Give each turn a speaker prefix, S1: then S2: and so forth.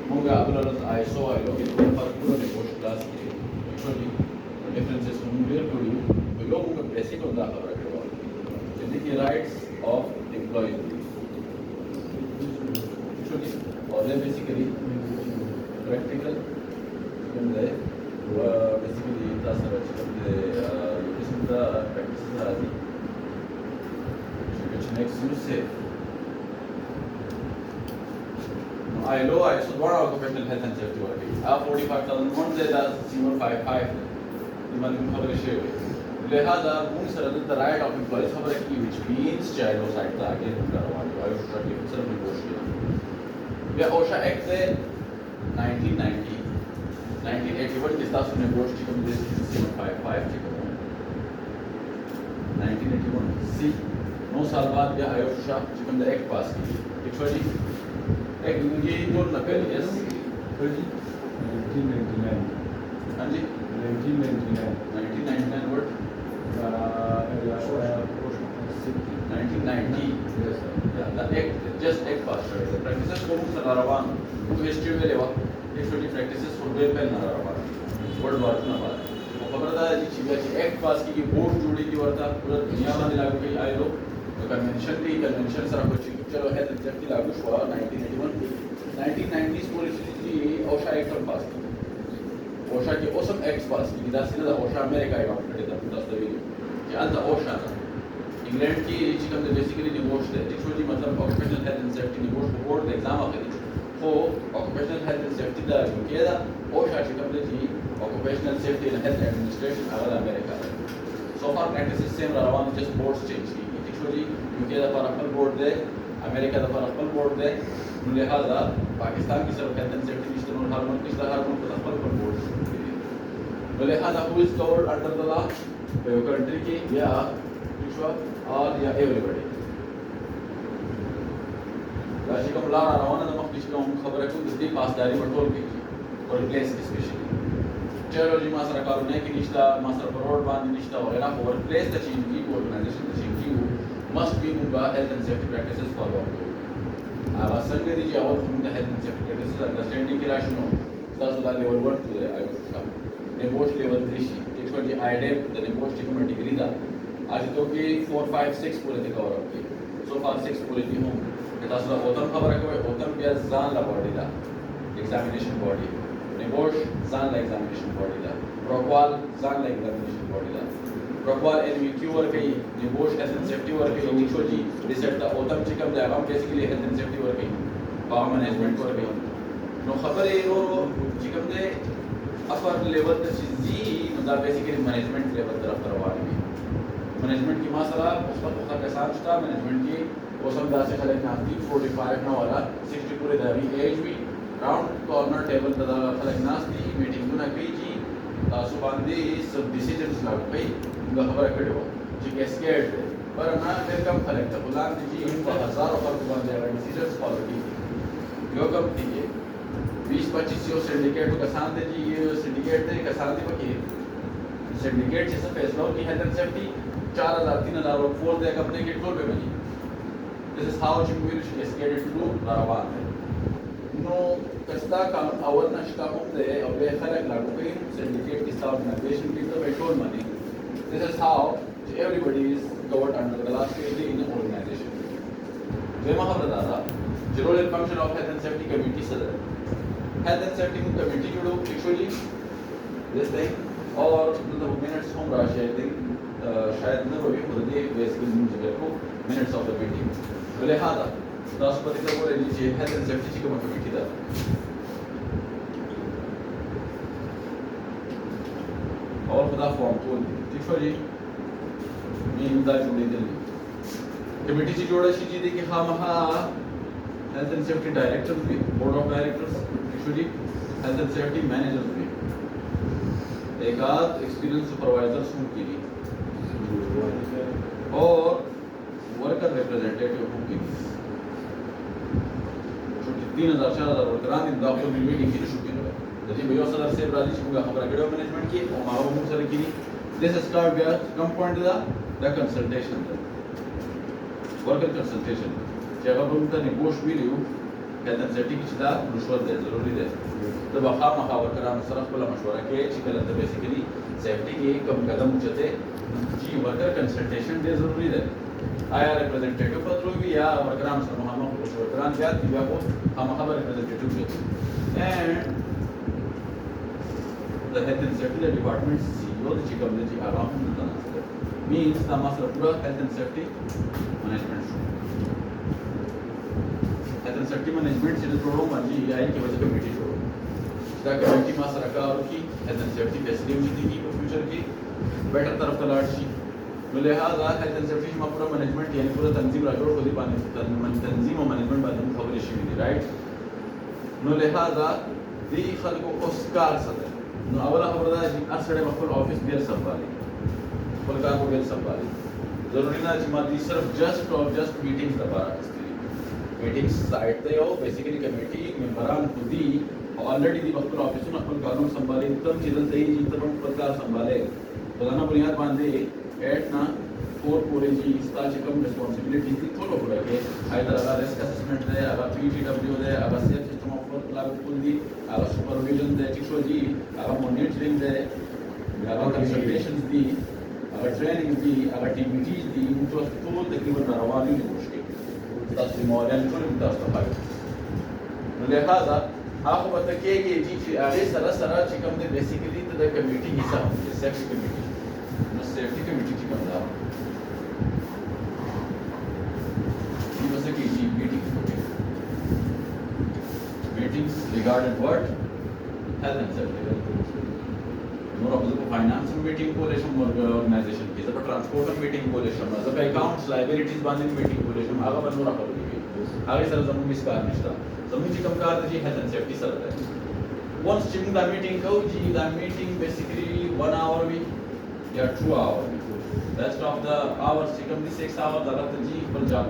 S1: مونږه ابل ISO آیلو کې د فرقونو د کوش class کې ایکچولی ډیفرنسز کوم ډیر کړو نو یو موږ بیسیک دا خبره کړو چې د رائټس اف امپلویز ایکچولی اور بیسیکلی پریکټیکل کوم دی بیسیکلی تاسو راځي چې د قسم دا پریکټیس راځي which makes you safe. ILO ISO द्वारा occupational health and safety working. 45001 से दा C155 इमानी खबर शेयर है. लिहाजा उन sir the right of employees खबर की which means चाइल्ड साइड का आगे करवाने आयुष का की सर में कोशिश ये ओशा एक्ट से 1990 1981 के साथ सुने कोशिश की कम C155 की 1981 सी 9 साल बाद यह आयुष का चिकन एक्ट पास की एक्चुअली एक ये जो नकल यस
S2: 1999
S1: हाँ जी 1999 word 1990
S2: yes sir
S1: the act just act pass the practices को मुझे नरावान वो हिस्ट्री में लेवा एक्चुअली practices for वेल पेन नरावान वर्ड बात ना बात वो खबरदार जी चीज़ है एक्ट पास की बोर्ड जोड़ी की वर्ता पूरा दुनिया में लागू की आए लोग कन्वेंशन सर कुछ चलो हेल्थ एंड सेफ्टी लागू हुआ 1990s पॉलिसी की ओशा एक्ट पास की ओशा की ओसम एक्ट पास की दासिल ओशा अमेरिका का करेगा दस्तावेज कि अंत ओशा इंग्लैंड की चिकन बेसिकली निगोश है एक्चुअली मतलब occupational health and safety NEBOSH board exam आखिरी हो ऑक्यूपेशनल हेल्थ एंड सेफ्टी दा किया ओशा चिकन जी occupational safety and health administration अगर America so far practices same रवान just boards change की एक्चुअली यूके दा पर बोर्ड दे अमेरिका दा पर बोर्ड दे लिहाजा पाकिस्तान की सिर्फ हेल्थ एंड सेफ्टी मिनिस्टर हर मुल्क का हर मुल्क का पर बोर्ड लिहाजा who is covered under the law your country की या विश्व और या एवरीबॉडी राशि का बुला रहा हूं ना तो किसी को खबर है कि इसकी पासदारी बटोर की और प्लेस स्पेशली चलो जी मासरा कानून है कि निष्ठा मासरा पर रोड बांध निष्ठा वगैरह और प्लेस द चीज की ऑर्गेनाइजेशन द चीज की मस्ट बी उनका health and safety practices follow up आवाज संग दीजिए और हम the health and safety practices understanding की राशि नो दस लेवल 1 टू द आयुष नेगोश लेवल 3 एक्चुअली आईडेप द नेगोश की डिग्री दा आज तो की 4 5 6 पूरे थे कवर अप की सो फार 6 पूरे थी हूं कि दस ओतम खबर है कि ओतम क्या जान ला बॉडी दा एग्जामिनेशन बॉडी नेगोश जान ला एग्जामिनेशन बॉडी दा प्रोक्वाल जान ला एग्जामिनेशन बॉडी दा प्रोक्वाल एनवीक्यू वर कई नेगोश हेल्थ एंड सेफ्टी वर कई एक्चुअली रिसेट दा ओतम चिकम दा हम बेसिकली हेल्थ एंड सेफ्टी वर कई पावर मैनेजमेंट वर कई नो खबर है रो चिकम दे अपर लेवल द चीजी नो दा बेसिकली मैनेजमेंट लेवल तरफ करवाने मैनेजमेंट की मसला उस पर बहुत का साथ था मैनेजमेंट की ओसम दा से खले नास्ती 45 ना वाला 60 पूरे दावी एज भी राउंड कॉर्नर टेबल दा खले नास्ती मीटिंग ना की जी सुबांदी सब डिसीजंस लागू कई उनका खबर कड़ो जी कैस्केड पर ना वेलकम खले तो बुलान जी इनको हजारों पर बांधे वाला डिसीजंस फॉलो की यो कम थी 20-25 यो सिंडिकेट का साथ जी ये सिंडिकेट थे का साथ ही सिंडिकेट जैसा फैसला की हेल्थ एंड सेफ्टी 4000-3000 और फोर दे कंपनी के टोल पे बनी this is how you will escalate to रावान नो कस्ता का अवर नष्टा होते और वे खलक लागू कई सिंडिकेट की स्टाफ ऑर्गेनाइजेशन की तो petrol money this is how everybody is covered under the last in organisation way महावर दादा role and function of health and safety committee सदर हेल्थ एंड सेफ्टी कमेटी जुड़ो एक्चुअली दिस थिंग और मतलब minutes हम राशि आई थिंक शायद न रोई खुद ही बेसिकली मुझे को मिनट्स ऑफ द मीटिंग लिहाजा राष्ट्रपति का बोले लीजिए हेल्थ एंड सेफ्टी की कमेटी दा और खुदा फॉर्म तो ठीक है जी मैं इंदा जुड़े दिल्ली कमेटी ची जोड़ा शी जी देखिए हाँ महा हेल्थ एंड सेफ्टी डायरेक्टर भी board of directors actually health and safety managers भी एक आध एक्सपीरियंस सुपरवाइजर सुन की और वर्कर रिप्रेजेंटेटिव हूँ की 3000-4000 वर्करान इन डॉक्टर की मीटिंग की शुरू की यदि भैया सदर से राजी होगा हमारा वीडियो मैनेजमेंट की और मारो मुंह सर की this start way come point the consultation worker consultation जब हम उनका निगोश भी लियो هیلث اینڈ سیفټي کې چې دا رشوت دی ضروري دی د بخا مخاورکرانو سره خپل مشوره کوي چې کله ته بیسیکلی سیفټي کې کوم قدم اوچته چې ورکر کنسلټیشن ډېر ضروري دی آیا ریپرزینټیټیو په ترو وي یا ورکرانو سره مخامخ ورکران زیات دي بیا خو خامخا ریپرزینټیټیو شي and the health and سیفټي department سی او چې کوم دی چې هغه هم دلته ناست دی means دا ما سره پوره health and سیفټي مینجمنټ show health and سیفټي مینجمنټ چې د پروګرام باندې یې کې وځي کمیټي جوړو دا کمیټي ما سره کار وکړي هیلث اینڈ سیفټي فیسلټي وجدي په فیوچر کې بیٹر طرف ته لاړ شي نو لہذا هیلث اینڈ سیفټي ما پوره مینجمنټ یعنی پوره تنظیم را جوړ کړی باندې تنظیم او مینجمنټ باندې خبرې شوې دي رائټ نو لہذا دې خلکو اوس کار سره نو اوله خبره ده چې اصله خپل افیس بیر سمبالي خپل کار کو بیر سمبالي ضروري نه چې ما دې صرف جسٹ میټینګز لپاره استعمال میټینګز سایت ته یو بیسیکلی کمیټي ممبران خو دي او الریډي دې خپل افیسونه خپل کارونه سمبالي تم چې دلته یې چې تم خپل کار سمبالي روزانه بنیاد باندې ایټ نه 4 پورې چې ستا چې کوم ریسپانسبিলিټي دي ټول پوره کې ایدر هغه ریسک اسسمنټ دی هغه پی ټي ډبلیو دی هغه سیف سیستم اف ورک لاګو کول دي هغه سپرویژن دی چې شو دي هغه مونیټرینګ دی هغه کنسلټیشنز دي هغه ټریننګ دي هغه ټي بي ټي دي ټول تقریبا رواني دي مشکل تاسو مولان ټول تاسو ته پای نو لہذا هغه به تکیږي چې هغه سره چې کوم دی بیسیکلی د کمیټي حصہ دی سیفټي کمیټي نو سیفټي کمیټي چې کوم دا meetings regarding what health and safety more of the finance meeting coalition organization is a transport meeting coalition as a accounts liabilities banding meeting coalition aga ban more of आगे सर जमून miss कार निष्ठा जमून जी कम कार जी health and safety sir है once चिंग दा मीटिंग को जी दा मीटिंग basically 1 hour week या 2 hour rest of the hours चिकम 6 hours अगर जी पर जा